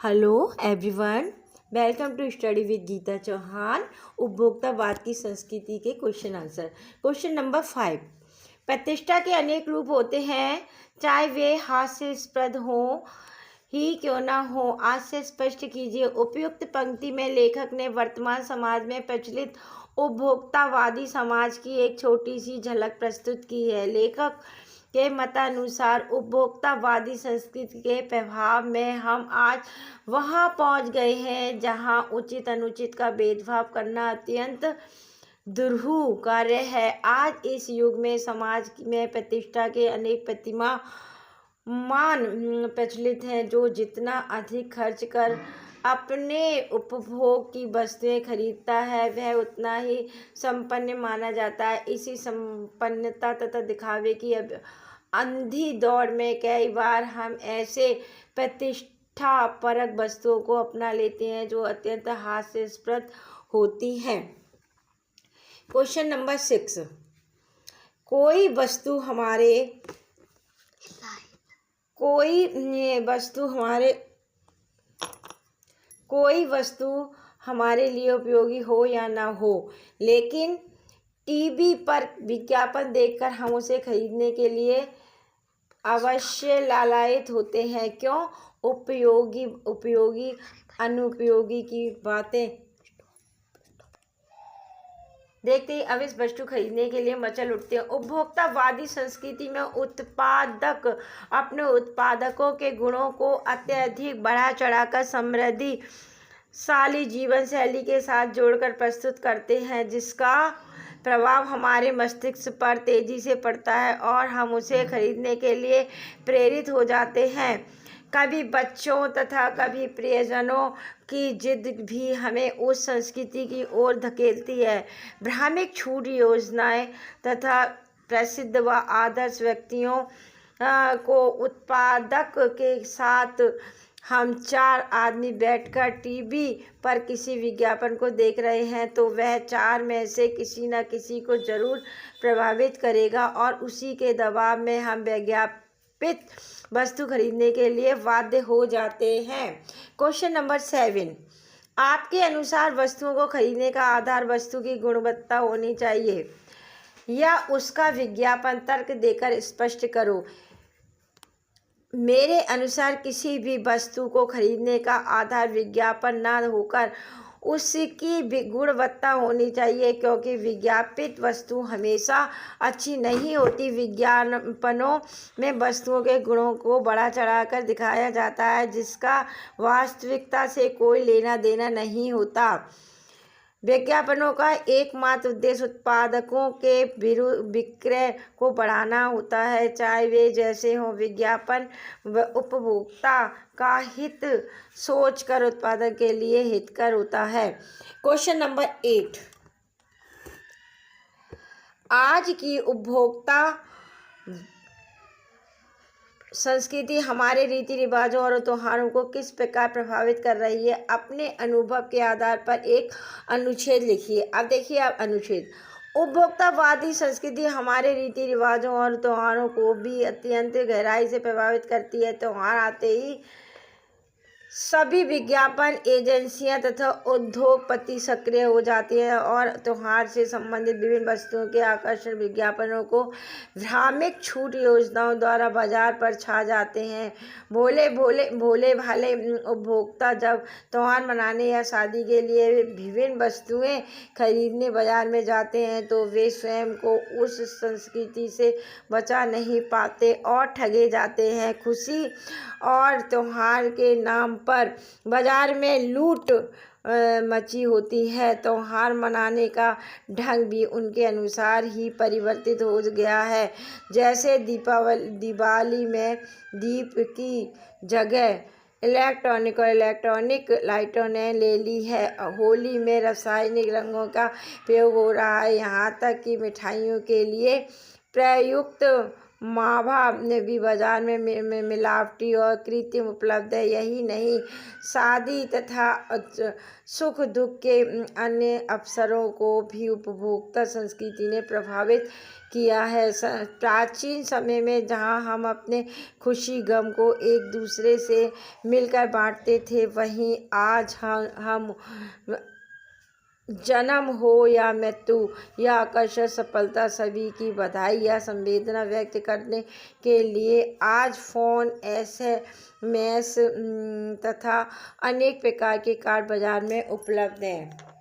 Hello everyone, welcome to study with Geeta Chauhan. उपभोक्तावाद की संस्कृति के क्वेश्चन आंसर। Question number 5। प्रतिष्ठा के अनेक रूप होते हैं, चाहे वे हास्यास्पद हो ही क्यों ना हो। आज से स्पष्ट कीजिए। उपयुक्त पंक्ति में लेखक ने वर्तमान समाज में प्रचलित उपभोक्तावादी समाज की एक छोटी सी झलक प्रस्तुत की है। लेखक के मतानुसार उपभोक्तावादी संस्कृति के प्रभाव में हम आज वहां पहुंच गए हैं जहां उचित अनुचित का भेदभाव करना अत्यंत दुरूह कार्य है। आज इस युग में समाज में प्रतिष्ठा के अनेक प्रतिमान प्रचलित हैं, जो जितना अधिक खर्च कर अपने उपभोग की वस्तुएं खरीदता है वह उतना ही संपन्न माना जाता है। इसी संपन्नता तथा दिखावे की अंधी दौड़ में कई बार हम ऐसे प्रतिष्ठा परक वस्तुओं को अपना लेते हैं जो अत्यंत हास्यास्पद होती हैं। Question number 6। कोई वस्तु हमारे लिए उपयोगी हो या ना हो, लेकिन टीवी पर विज्ञापन देखकर हम उसे खरीदने के लिए अवश्य लालायित होते हैं। क्यों? उपयोगी अनुपयोगी की बातें देखते ही अब इस वस्तु खरीदने के लिए मचल उठते हैं। उपभोक्तावादी संस्कृति में उत्पादक अपने उत्पादकों के गुणों को अत्यधिक बढ़ा चढ़ाकर समृद्धिशाली जीवन शैली के साथ जोड़कर प्रस्तुत करते हैं, जिसका प्रभाव हमारे मस्तिष्क पर तेजी से पड़ता है और हम उसे खरीदने के लिए प्रेरित हो जाते हैं। कभी बच्चों तथा कभी प्रियजनों की जिद भी हमें उस संस्कृति की ओर धकेलती है। भ्रामक छूट योजनाएं तथा प्रसिद्ध व आदर्श व्यक्तियों को उत्पादक के साथ हम 4 आदमी बैठकर टीवी पर किसी विज्ञापन को देख रहे हैं तो वह 4 में से किसी न किसी को जरूर प्रभावित करेगा और उसी के दबाव में हम विज्ञापित वस्तु खरीदने के लिए बाध्य हो जाते हैं। Question number 7। आपके अनुसार वस्तुओं को खरीदने का आधार वस्तु की गुणवत्ता होनी चाहिए या उसका विज्ञापन? तर्क देकर स्पष्ट करो। मेरे अनुसार किसी भी वस्तु को खरीदने का आधार विज्ञापन न होकर उसकी गुणवत्ता होनी चाहिए, क्योंकि विज्ञापित वस्तु हमेशा अच्छी नहीं होती। विज्ञापनों में वस्तुओं के गुणों को बढ़ा चढ़ाकर दिखाया जाता है, जिसका वास्तविकता से कोई लेना देना नहीं होता। विज्ञापनों का एकमात्र उद्देश्य उत्पादकों के विक्रय को बढ़ाना होता है, चाहे वे जैसे हों। विज्ञापन उपभोक्ता का हित सोचकर उत्पादक के लिए हितकर होता है। Question number 8। आज की उपभोक्ता संस्कृति हमारे रीति रिवाजों और त्योहारों को किस प्रकार प्रभावित कर रही है? अपने अनुभव के आधार पर एक अनुच्छेद लिखिए। अब देखिए आप अनुच्छेद। उपभोक्तावादी संस्कृति हमारे रीति रिवाजों और त्योहारों को भी अत्यंत गहराई से प्रभावित करती है। त्योहार आते ही सभी विज्ञापन एजेंसियां तथा उद्योगपति सक्रिय हो जाते हैं और त्योहार से संबंधित विभिन्न वस्तुओं के आकर्षण विज्ञापनों को भ्रामक छूट योजनाओं द्वारा बाजार पर छा जाते हैं। भोले भाले उपभोक्ता जब त्योहार मनाने या शादी के लिए विभिन्न वस्तुएं खरीदने बाजार में जाते हैं तो वे स्वयं को उस संस्कृति से बचा नहीं पाते और ठगे जाते हैं। खुशी और त्योहार के नाम पर बाजार में लूट मची होती है। त्योहार मनाने का ढंग भी उनके अनुसार ही परिवर्तित हो गया है। जैसे दिवाली में दीप की जगह इलेक्ट्रॉनिक लाइटों ने ले ली है। होली में रासायनिक रंगों का प्रयोग हो रहा है। यहाँ तक कि मिठाइयों के लिए प्रयुक्त मावा भी बाजार में मिलावटी और कृत्रिम उपलब्ध है। यही नहीं, शादी तथा सुख दुख के अन्य अवसरों को भी उपभोक्ता संस्कृति ने प्रभावित किया है। प्राचीन समय में जहाँ हम अपने खुशी गम को एक दूसरे से मिलकर बांटते थे, वहीं आज हम जन्म हो या मृत्यु या आकर्षण सफलता सभी की बधाई या संवेदना व्यक्त करने के लिए आज फ़ोन, SMS तथा अनेक प्रकार के कार्ड बाजार में उपलब्ध हैं।